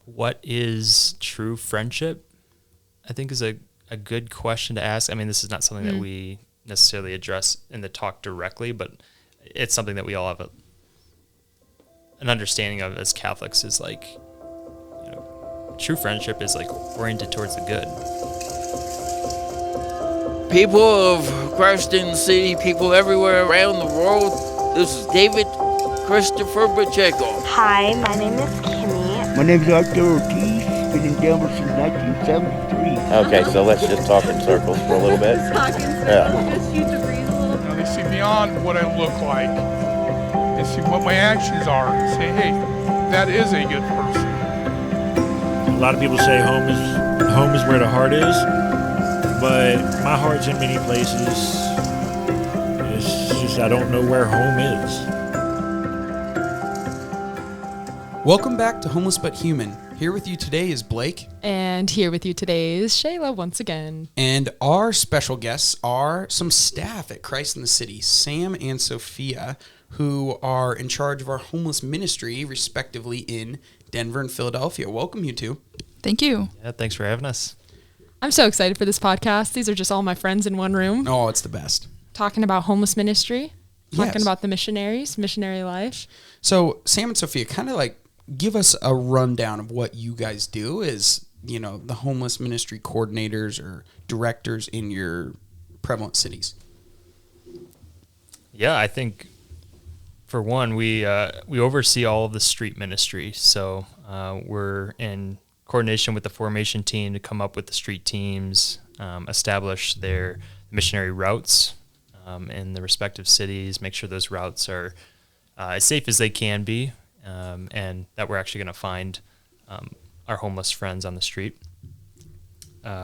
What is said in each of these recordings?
what is true friendship, I think is a good question to ask. I mean, this is not something that we necessarily address in the talk directly, but it's something that we all have an understanding of as Catholics is like, true friendship is like oriented towards the good. People of Christian City, people everywhere around the world, this is David Christopher Pacheco. Hi, my name is Kimmy. My name is Arthur Ortiz, been in Denver since 1973. Okay, so let's just talk in circles for a little bit. Just shoot the breeze a little bit. Now they see beyond what I look like. They see what my actions are and say, hey, that is a good person. A lot of people say home is where the heart is, but my heart's in many places. It's just I don't know where home is. Welcome back to Homeless But Human. Here with you today is Blake. And here with you today is Shayla once again. And our special guests are some staff at Christ in the City, Sam and Sophia, who are in charge of our homeless ministry, respectively, in Denver and Philadelphia. Welcome, you two. Thank you. Yeah, thanks for having us. I'm so excited for this podcast. These are just all my friends in one room. Oh, it's the best. Talking about homeless ministry, talking Yes. about the missionaries, missionary life. So, Sam and Sophia, kind of like give us a rundown of what you guys do as, the homeless ministry coordinators or directors in your prevalent cities. Yeah, I think for one, we oversee all of the street ministry. So we're in coordination with the formation team to come up with the street teams, establish their missionary routes in the respective cities, make sure those routes are as safe as they can be, and that we're actually going to find our homeless friends on the street.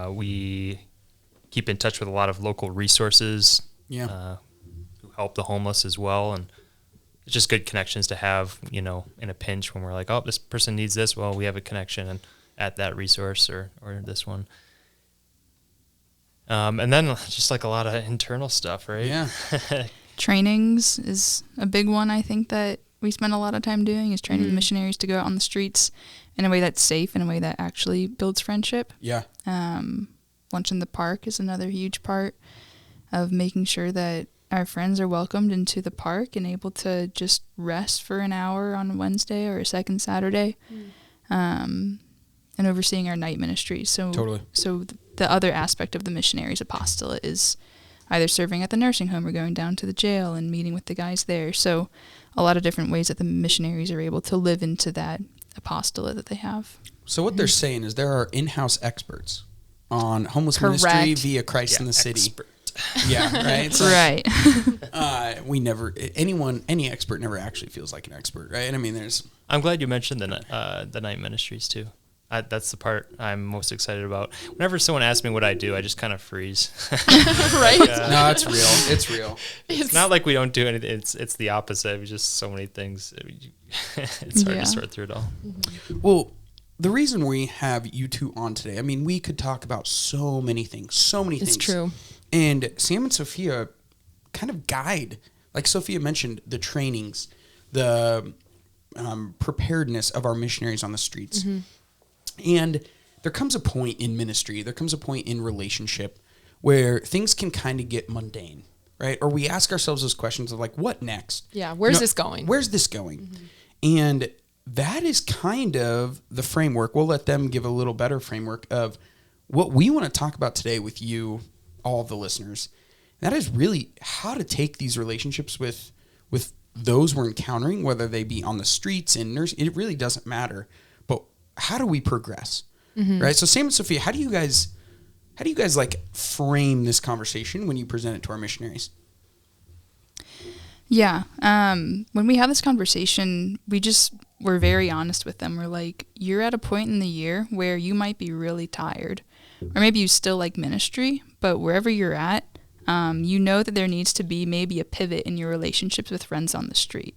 We keep in touch with a lot of local resources who help the homeless as well, and it's just good connections to have, in a pinch when we're like, oh, this person needs this. Well, we have a connection and at that resource or this one. And then just like a lot of internal stuff, right? Yeah. Trainings is a big one, I think, that we spend a lot of time doing, is training the missionaries to go out on the streets in a way that's safe, in a way that actually builds friendship. Yeah. Lunch in the park is another huge part of making sure that our friends are welcomed into the park and able to just rest for an hour on Wednesday or a second Saturday, and overseeing our night ministries. So, Totally. So the other aspect of the missionaries apostolate is either serving at the nursing home or going down to the jail and meeting with the guys there. So a lot of different ways that the missionaries are able to live into that apostolate that they have. So what they're saying is there are in-house experts on homeless Correct. ministry via Christ in the City. Expert. Yeah, right? It's Right. Any expert never actually feels like an expert, right? I mean, I'm glad you mentioned the night ministries too. That's the part I'm most excited about. Whenever someone asks me what I do, I just kind of freeze. Right? no, it's real. It's real. It's not like we don't do anything. It's the opposite. It's just so many things. It's hard to sort through it all. Well, the reason we have you two on today, I mean, we could talk about so many things. It's true. And Sam and Sophia kind of guide, like Sophia mentioned, the trainings, the preparedness of our missionaries on the streets. Mm-hmm. And there comes a point in ministry, there comes a point in relationship where things can kind of get mundane, right? Or we ask ourselves those questions of like, what next? Yeah, where's this going? Where's this going? Mm-hmm. And that is kind of the framework. We'll let them give a little better framework of what we want to talk about today with you, all of the listeners. That is really how to take these relationships with those we're encountering, whether they be on the streets, in nursing, it really doesn't matter. But how do we progress? Mm-hmm. Right? So Sam and Sophia, how do you guys like frame this conversation when you present it to our missionaries? Yeah. When we have this conversation, we're very honest with them. We're like, you're at a point in the year where you might be really tired, or maybe you still like ministry, but wherever you're at, you know that there needs to be maybe a pivot in your relationships with friends on the street.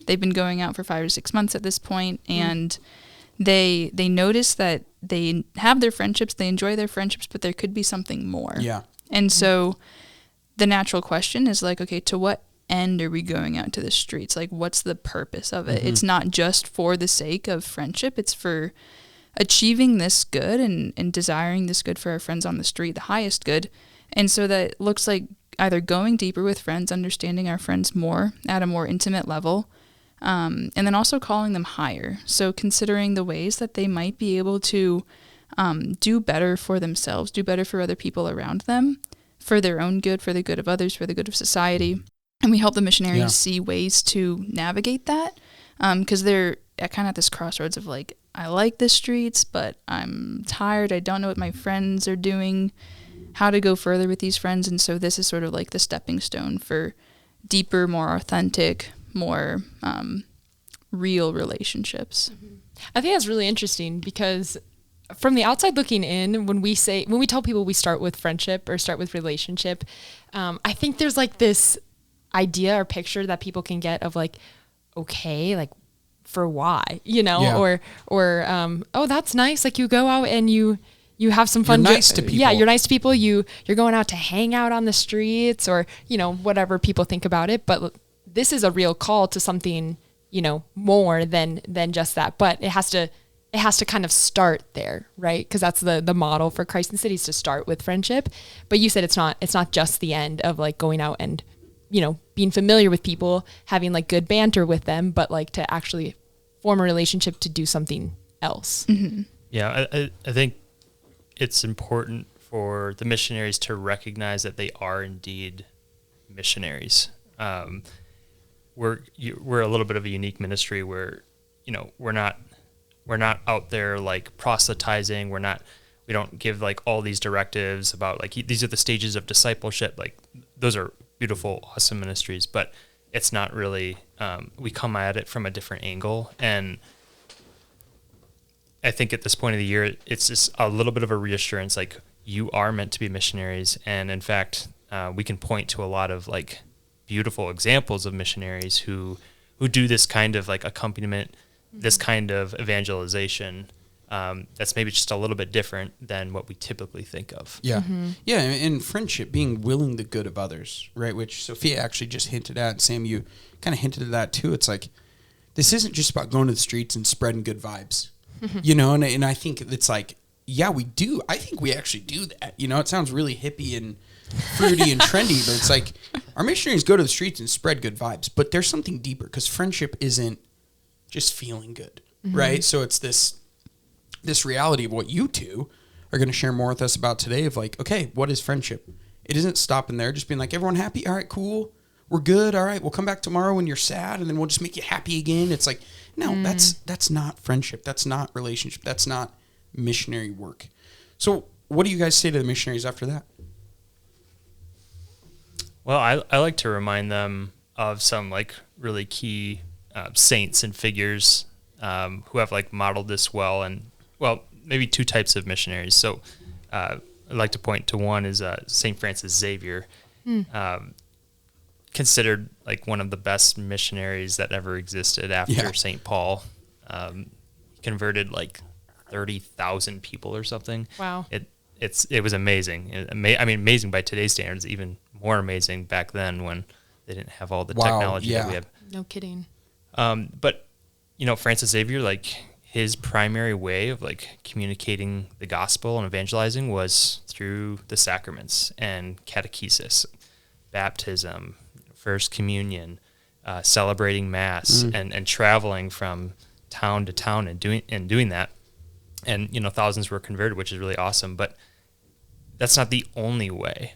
They've been going out for 5 or 6 months at this point, and they notice that they have their friendships, they enjoy their friendships, but there could be something more. Yeah. And so the natural question is like, okay, to what end are we going out to the streets? Like, what's the purpose of it? Mm-hmm. It's not just for the sake of friendship. It's for achieving this good and desiring this good for our friends on the street, the highest good. And so that looks like either going deeper with friends, understanding our friends more at a more intimate level, and then also calling them higher. So considering the ways that they might be able to do better for themselves, do better for other people around them, for their own good, for the good of others, for the good of society. And we help the missionaries see ways to navigate that, because they're at this crossroads of like, I like the streets, but I'm tired. I don't know what my friends are doing, how to go further with these friends. And so this is sort of like the stepping stone for deeper, more authentic, more real relationships. I think that's really interesting because from the outside looking in, when we tell people we start with friendship or start with relationship, I think there's like this idea or picture that people can get of like, okay, like for why, or oh, that's nice. Like you go out and you have some fun. You're nice to people. Yeah, you're nice to people. You're going out to hang out on the streets or, whatever people think about it. But this is a real call to something, more than just that. But it has to kind of start there, right? Because that's the model for Christ in Cities, to start with friendship. But you said it's not just the end of like going out and, being familiar with people, having like good banter with them, but like to actually form a relationship to do something else. Mm-hmm. Yeah, I think it's important for the missionaries to recognize that they are indeed missionaries. We're a little bit of a unique ministry where, we're not out there like proselytizing. We don't give like all these directives about like, these are the stages of discipleship. Like those are beautiful, awesome ministries, but it's not really, we come at it from a different angle. And I think at this point of the year, it's just a little bit of a reassurance, like you are meant to be missionaries. And in fact, we can point to a lot of like beautiful examples of missionaries who do this kind of like accompaniment, this kind of evangelization. That's maybe just a little bit different than what we typically think of. Yeah. Mm-hmm. Yeah. And friendship, being willing the good of others, right? Which Sophia actually just hinted at. Sam, you kind of hinted at that too. It's like, this isn't just about going to the streets and spreading good vibes, and I think it's like, yeah, we do. I think we actually do that. It sounds really hippie and fruity and trendy, but it's like our missionaries go to the streets and spread good vibes, but there's something deeper, because friendship isn't just feeling good, right? So it's this reality of what you two are going to share more with us about today of like, okay, what is friendship? It isn't stopping there, just being like, everyone happy? All right, cool. We're good. All right, we'll come back tomorrow when you're sad, and then we'll just make you happy again. It's like, no, that's not friendship. That's not relationship. That's not missionary work. So what do you guys say to the missionaries after that? Well, I like to remind them of some like really key saints and figures who have like modeled this well, and maybe two types of missionaries. So I'd like to point to one is St. Francis Xavier, considered like one of the best missionaries that ever existed after St. Paul. Converted like 30,000 people or something. Wow. It was amazing. Amazing by today's standards, even more amazing back then when they didn't have all the technology that we have. No kidding. But Francis Xavier, like his primary way of like communicating the gospel and evangelizing was through the sacraments and catechesis, baptism, first communion, celebrating mass, and traveling from town to town and doing that. And thousands were converted, which is really awesome. But that's not the only way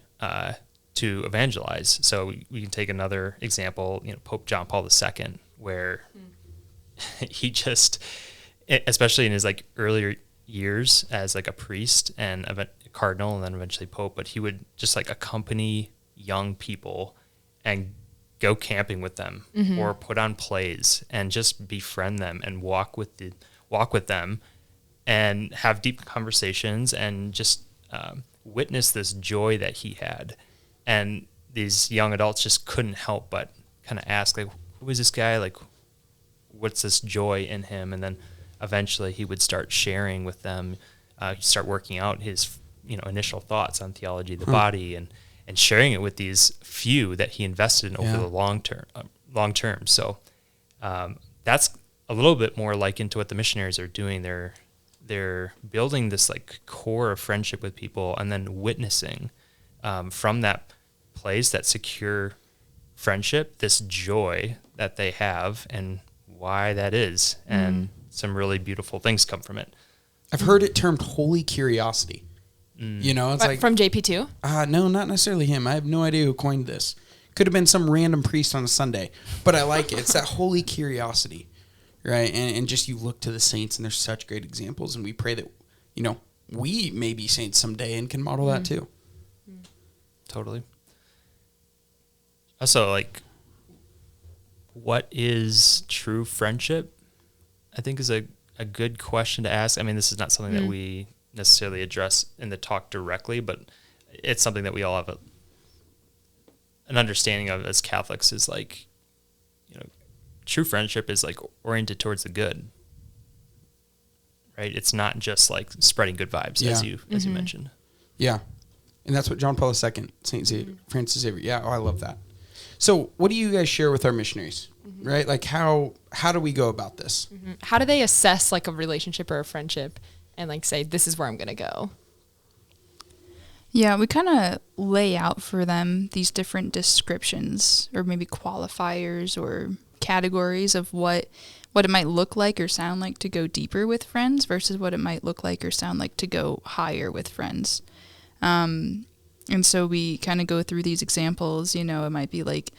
to evangelize. So we can take another example, Pope John Paul II, where he just, especially in his like earlier years as like a priest and a cardinal and then eventually pope, but he would just like accompany young people and go camping with them or put on plays and just befriend them and walk with them and have deep conversations and just witness this joy that he had. And these young adults just couldn't help but kind of ask, like, who is this guy? Like, what's this joy in him? And then eventually he would start sharing with them, start working out his, initial thoughts on theology of the body and sharing it with these few that he invested in over the long term. So that's a little bit more like into what the missionaries are doing. they're building this like core of friendship with people, and then witnessing from that place, that secure friendship, this joy that they have and why that is. And some really beautiful things come from it. I've heard it termed holy curiosity. You know, it's like from JP2? No, not necessarily him. I have no idea who coined this. Could have been some random priest on a Sunday, but I like it. It's that holy curiosity, right? And just you look to the saints, and there's such great examples, and we pray that, you know, we may be saints someday and can model that too. Totally. Also, like, what is true friendship? I think is a good question to ask. I mean, this is not something that we necessarily address in the talk directly, but it's something that we all have an understanding of as Catholics, is like, you know, true friendship is like oriented towards the good, right? It's not just like spreading good vibes, as you mentioned. Yeah. And that's what John Paul II, Francis Xavier. Yeah, I love that. So what do you guys share with our missionaries, right? Like how do we go about this? How do they assess like a relationship or a friendship and like say, this is where I'm going to go? Yeah, we kind of lay out for them these different descriptions or maybe qualifiers or categories of what it might look like or sound like to go deeper with friends versus what it might look like or sound like to go higher with friends. And so we kind of go through these examples. You know, it might be like,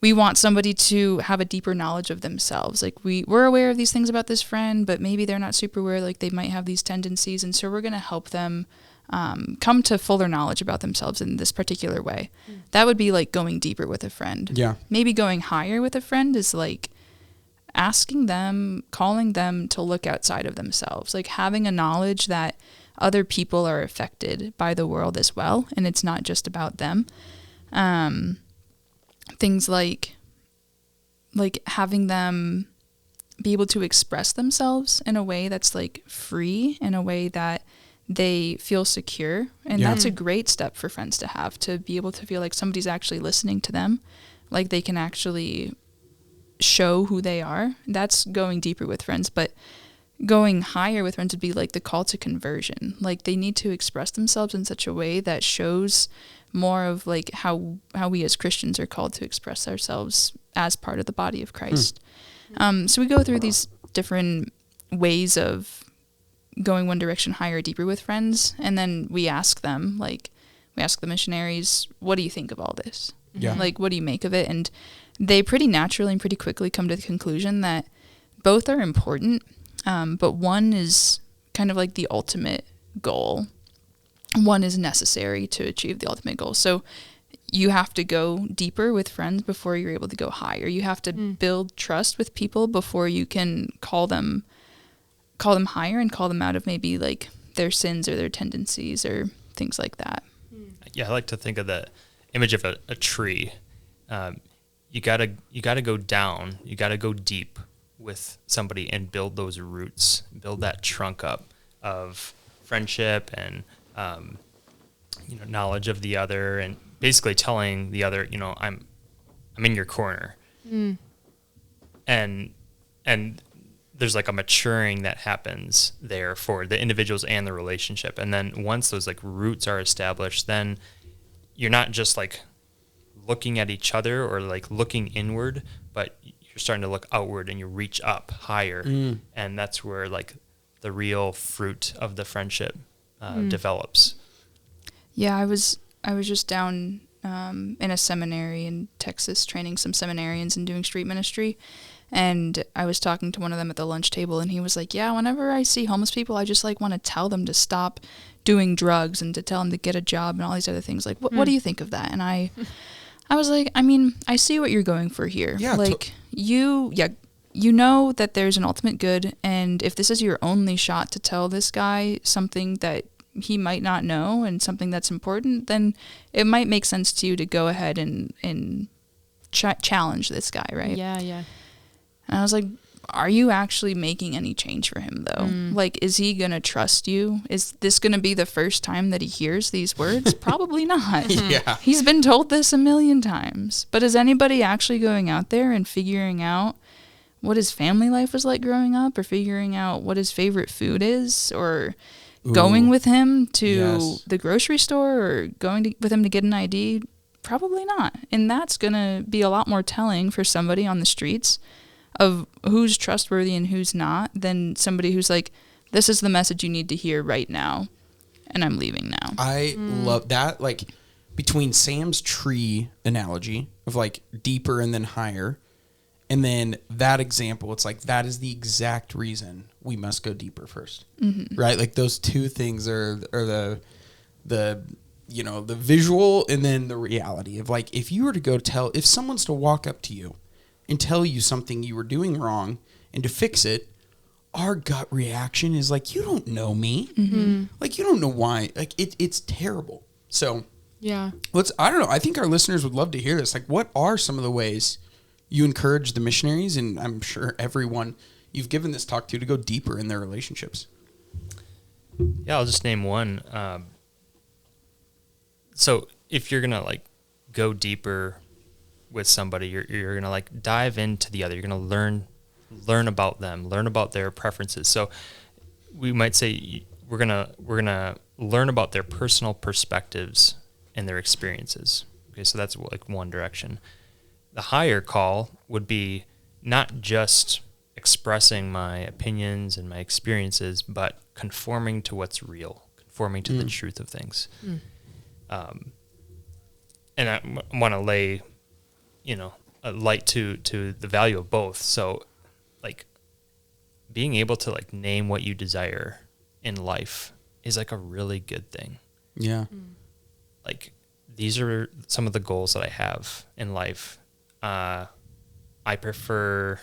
we want somebody to have a deeper knowledge of themselves. Like we're aware of these things about this friend, but maybe they're not super aware, like they might have these tendencies. And so we're going to help them come to fuller knowledge about themselves in this particular way. That would be like going deeper with a friend. Yeah. Maybe going higher with a friend is like asking them, calling them to look outside of themselves, like having a knowledge that other people are affected by the world as well, and it's not just about them. Things like having them be able to express themselves in a way that's like free, in a way that they feel secure. And that's a great step for friends to have, to be able to feel like somebody's actually listening to them, like they can actually show who they are. That's going deeper with friends. But going higher with friends would be like the call to conversion. Like they need to express themselves in such a way that shows more of like how we as Christians are called to express ourselves as part of the body of Christ. So we go through these different ways of going one direction higher, deeper with friends, and then we ask them, like we ask the missionaries, what do you think of all this? Yeah. Like, what do you make of it? And they pretty naturally and pretty quickly come to the conclusion that both are important. But one is kind of like the ultimate goal. One is necessary to achieve the ultimate goal. So you have to go deeper with friends before you're able to go higher. You have to build trust with people before you can call them higher and call them out of maybe like their sins or their tendencies or things like that. Yeah, I like to think of the image of a tree. You gotta go down. You gotta go deep with somebody and build those roots, build that trunk up of friendship and knowledge of the other, and basically telling the other, I'm in your corner. And there's like a maturing that happens there for the individuals and the relationship. And then once those like roots are established, then you're not just like looking at each other or like looking inward, but you're starting to look outward and you reach up higher. And that's where like the real fruit of the friendship develops. Yeah, I was just down in a seminary in Texas training some seminarians and doing street ministry. And I was talking to one of them at the lunch table, and he was like, yeah, whenever I see homeless people, I just like want to tell them to stop doing drugs and to tell them to get a job and all these other things. Like, what do you think of that? And I was like, I mean, I see what you're going for here. Yeah, like you know that there's an ultimate good. And if this is your only shot to tell this guy something that he might not know and something that's important, then it might make sense to you to go ahead and challenge this guy, right? Yeah. And I was like, are you actually making any change for him, though? Like, is he going to trust you? Is this going to be the first time that he hears these words? Probably not. Yeah. He's been told this a million times. But is anybody actually going out there and figuring out what his family life was like growing up, or figuring out what his favorite food is, or going with him to the grocery store, or going with him to get an ID. Probably not. And that's going to be a lot more telling for somebody on the streets of who's trustworthy and who's not than somebody who's like, this is the message you need to hear right now, and I'm leaving now. I love that. Like, between Sam's tree analogy of like deeper and then higher, and then that example, it's like that is the exact reason we must go deeper first, right? Like those two things are the you know, the visual and then the reality of like, if you were to go tell, if someone's to walk up to you and tell you something you were doing wrong and to fix it, our gut reaction is like, you don't know me. Like, you don't know why. Like, it's terrible. So, Yeah. I don't know. I think our listeners would love to hear this. Like, what are some of the ways you encourage the missionaries, and I'm sure everyone you've given this talk to go deeper in their relationships? Yeah, I'll just name one. So if you're gonna like go deeper with somebody, you're gonna like dive into the other. You're gonna learn about them, learn about their preferences. So we might say we're gonna learn about their personal perspectives and their experiences. Okay, so that's like one direction. The higher call would be not just expressing my opinions and my experiences, but conforming to what's real, conforming to the truth of things. And I want to lay, a light to the value of both. So, like, being able to like name what you desire in life is like a really good thing. Yeah. Like, these are some of the goals that I have in life. I prefer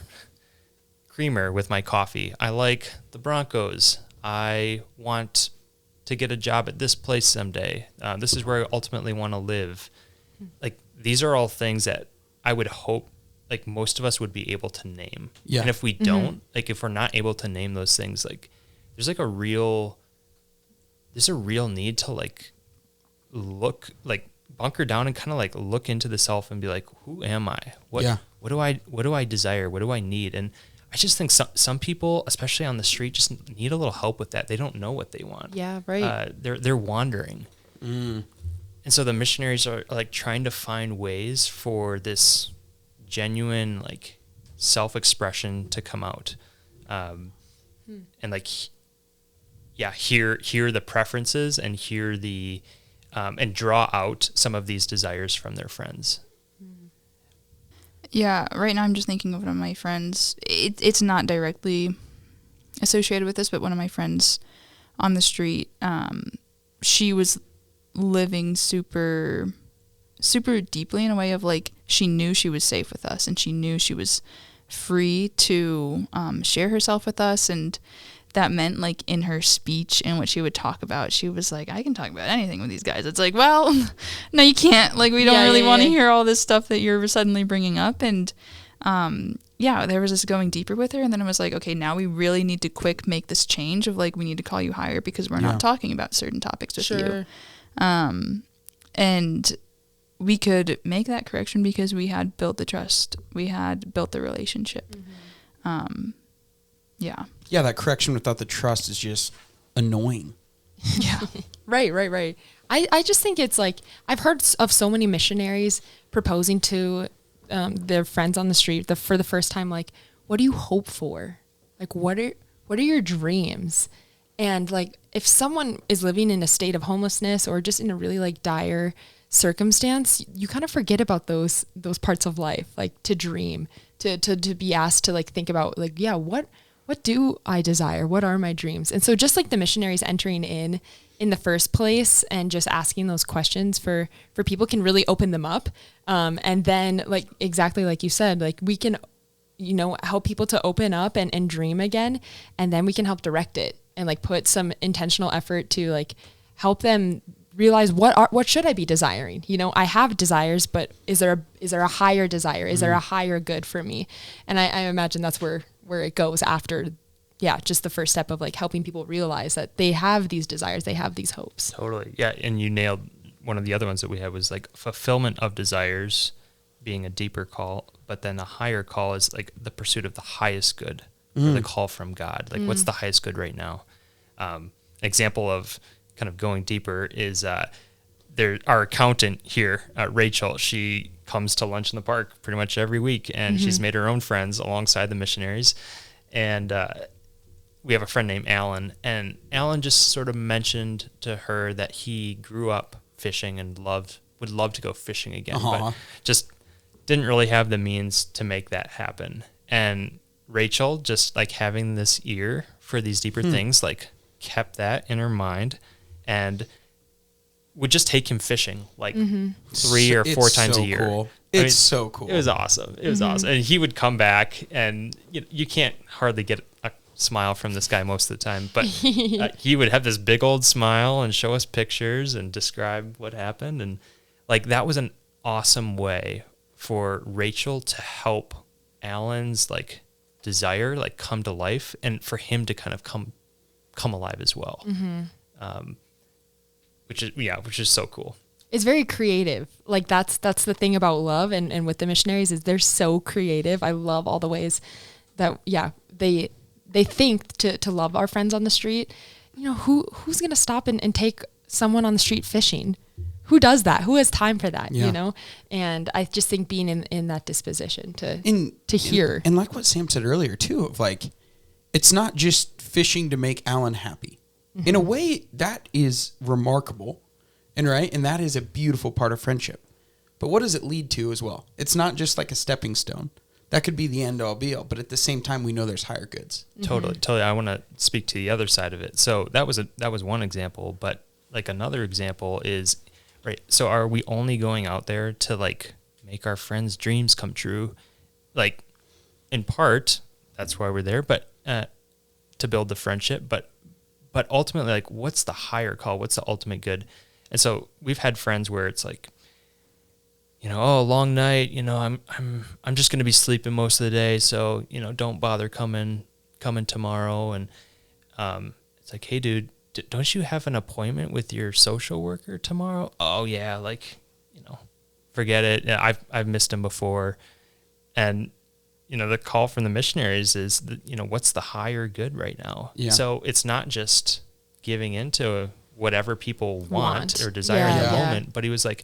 creamer with my coffee. I like the Broncos. I want to get a job at this place someday. This is where I ultimately want to live. Like, these are all things that I would hope like most of us would be able to name. Yeah. And if we don't, like if we're not able to name those things, like there's a real need to like look, like bunker down and kind of like look into the self and be like, who am I? What do I desire? What do I need? And I just think some people, especially on the street, just need a little help with that. They don't know what they want. Yeah, right. They're wandering. And so the missionaries are like trying to find ways for this genuine like self-expression to come out, and like hear the preferences and hear the and draw out some of these desires from their friends. Yeah, right now I'm just thinking of one of my friends. It's not directly associated with this, but one of my friends on the street, she was living super deeply in a way of like, she knew she was safe with us and she knew she was free to share herself with us. And that meant like in her speech and what she would talk about, she was like, I can talk about anything with these guys. It's like, well, no, you can't. Like, we don't really want to hear all this stuff that you're suddenly bringing up. And there was this going deeper with her. And then I was like, okay, now we really need to make this change of like, we need to call you higher because we're not talking about certain topics with you. And we could make that correction because we had built the trust. We had built the relationship. Yeah, that correction without the trust is just annoying. Yeah. Right. I just think it's like, I've heard of so many missionaries proposing to their friends on the street for the first time, like, what do you hope for? Like, what are your dreams? And like, if someone is living in a state of homelessness or just in a really like dire circumstance, you kind of forget about those parts of life, like to dream, to be asked to like think about like, yeah, what do I desire? What are my dreams? And so just like the missionaries entering in the first place and just asking those questions for people can really open them up. And then like, exactly like you said, like we can, help people to open up and dream again. And then we can help direct it and like put some intentional effort to like help them realize what should I be desiring? I have desires, but is there a higher desire? Is there a higher good for me? And I imagine that's where it goes after, just the first step of like helping people realize that they have these desires, they have these hopes. Totally. Yeah. And you nailed one of the other ones that we had was like fulfillment of desires being a deeper call but then a higher call is like the pursuit of the highest good, or the call from God. Like, what's the highest good right now? Example of kind of going deeper is our accountant here, Rachel. She comes to lunch in the park pretty much every week, and she's made her own friends alongside the missionaries. And we have a friend named Alan, and Alan just sort of mentioned to her that he grew up fishing and would love to go fishing again, but just didn't really have the means to make that happen. And Rachel, just like having this ear for these deeper things, like kept that in her mind and would just take him fishing like 3 or 4 times a year. Cool. I mean, It's so cool. It was awesome. It was awesome. And he would come back, and you can't hardly get a smile from this guy most of the time, but he would have this big old smile and show us pictures and describe what happened. And like, that was an awesome way for Rachel to help Alan's like desire like come to life, and for him to kind of come alive as well. Which is so cool. It's very creative. Like that's the thing about love and with the missionaries is they're so creative. I love all the ways that they think to love our friends on the street. You know, who's gonna stop and take someone on the street fishing? Who does that? Who has time for that? You know? And I just think being in that disposition to hear. And like what Sam said earlier too, of like, it's not just fishing to make Alan happy. In a way, that is remarkable, and that is a beautiful part of friendship. But what does it lead to as well? It's not just like a stepping stone. That could be the end all be all, but at the same time, we know there's higher goods. Totally. I want to speak to the other side of it. So that was one example, but like another example is, right, so are we only going out there to like make our friends' dreams come true? Like, in part, that's why we're there, but to build the friendship, but ultimately, like, what's the higher call? What's the ultimate good? And so we've had friends where it's like, you know, oh, long night, you know, I'm just going to be sleeping most of the day, so, you know, don't bother coming tomorrow. And it's like, hey, dude, don't you have an appointment with your social worker tomorrow? Oh yeah, like, you know, forget it. I've missed him before. And you know, the call from the missionaries is, you know, what's the higher good right now? Yeah. So it's not just giving into whatever people want or desire in the moment, but he was like,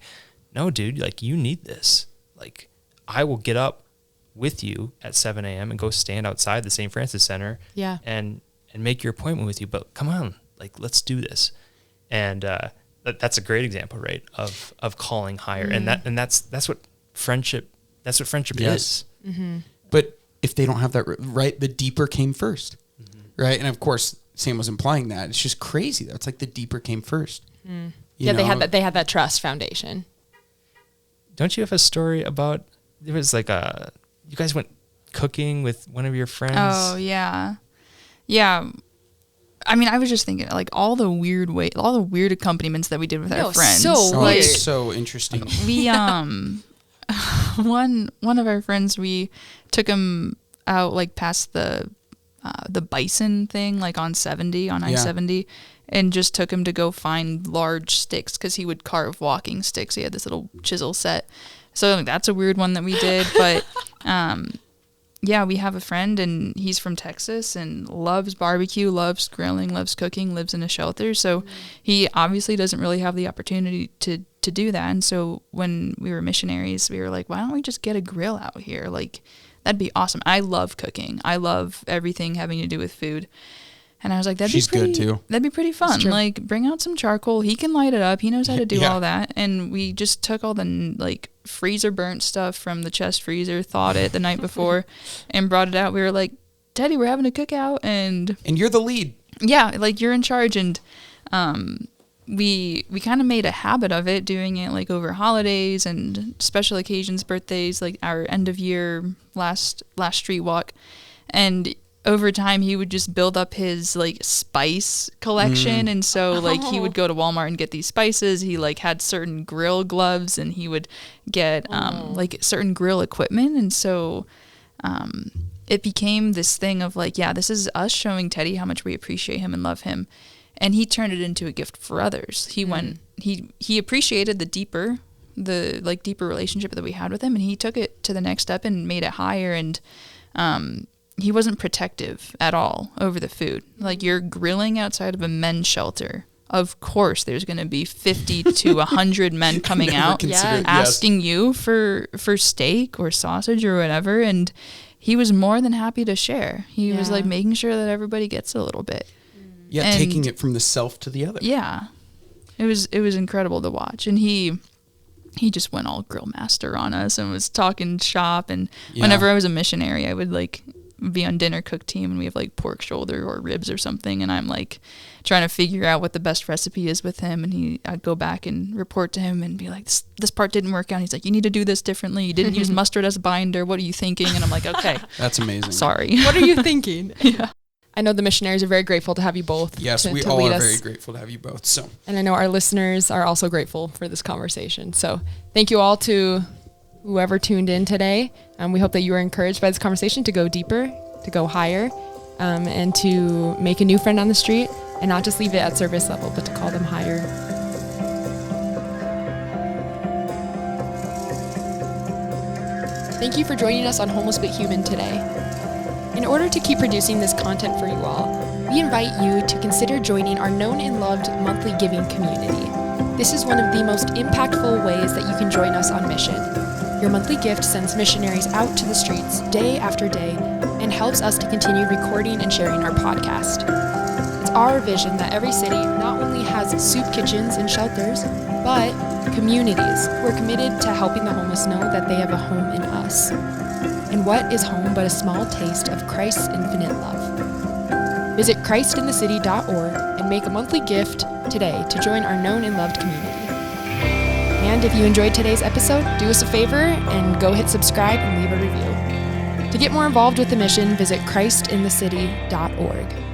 no, dude, like, you need this. Like, I will get up with you at 7 a.m. and go stand outside the St. Francis Center and make your appointment with you. But come on, like, let's do this. And that's a great example, right, of calling higher. And that's what friendship is. Mm-hmm. But if they don't have that right, the deeper came first, right? And of course, Sam was implying that. It's just crazy. That's like the deeper came first. They had that trust foundation. Don't you have a story about, there was like you guys went cooking with one of your friends? Oh yeah. I mean, I was just thinking, like, all the weird accompaniments that we did with our friends. It's so interesting. We one of our friends, we took him out like past the bison thing, like on I-70, and just took him to go find large sticks because he would carve walking sticks. He had this little chisel set. So like, that's a weird one that we did. But we have a friend, and he's from Texas and loves barbecue, loves grilling, loves cooking, lives in a shelter. So he obviously doesn't really have the opportunity to do that. And so when we were missionaries, we were like, why don't we just get a grill out here? Like, that'd be awesome. I love cooking. I love everything having to do with food. And I was like, that'd be pretty fun. Like, bring out some charcoal. He can light it up. He knows how to do all that. And we just took all the like freezer burnt stuff from the chest freezer, thawed it the night before, and brought it out. We were like, Teddy, we're having a cookout, and you're the lead. Yeah, like, you're in charge. And we kind of made a habit of it, doing it like over holidays and special occasions, birthdays, like our end of year last street walk. And over time, he would just build up his like spice collection. And so like he would go to Walmart and get these spices. He like had certain grill gloves, and he would get like certain grill equipment. And so it became this thing of like, this is us showing Teddy how much we appreciate him and love him. And he turned it into a gift for others. He appreciated the deeper the like deeper relationship that we had with him, and he took it to the next step and made it higher. And he wasn't protective at all over the food. Like, you're grilling outside of a men's shelter. Of course, there's going to be 50 to 100 men coming out asking you for steak or sausage or whatever. And he was more than happy to share. He was like making sure that everybody gets a little bit. Yeah, and taking it from the self to the other. Yeah. It was incredible to watch. And he just went all grill master on us and was talking shop. And whenever I was a missionary, I would like be on dinner cook team, and we have like pork shoulder or ribs or something, and I'm like trying to figure out what the best recipe is with him, and I'd go back and report to him and be like, this part didn't work out. And he's like, you need to do this differently. You didn't use mustard as a binder. What are you thinking? And I'm like, okay. That's amazing. Sorry. What are you thinking? Yeah. I know the missionaries are very grateful to have you both. Yes, we all are very grateful to have you both. So, and I know our listeners are also grateful for this conversation. So thank you all to whoever tuned in today. We hope that you were encouraged by this conversation to go deeper, to go higher, and to make a new friend on the street, and not just leave it at service level, but to call them higher. Thank you for joining us on Homeless But Human today. In order to keep producing this content for you all, we invite you to consider joining our known and loved monthly giving community. This is one of the most impactful ways that you can join us on mission. Your monthly gift sends missionaries out to the streets day after day and helps us to continue recording and sharing our podcast. It's our vision that every city not only has soup kitchens and shelters, but communities who are committed to helping the homeless know that they have a home in us. And what is home but a small taste of Christ's infinite love? Visit christinthecity.org and make a monthly gift today to join our known and loved community. And if you enjoyed today's episode, do us a favor and go hit subscribe and leave a review. To get more involved with the mission, visit christinthecity.org.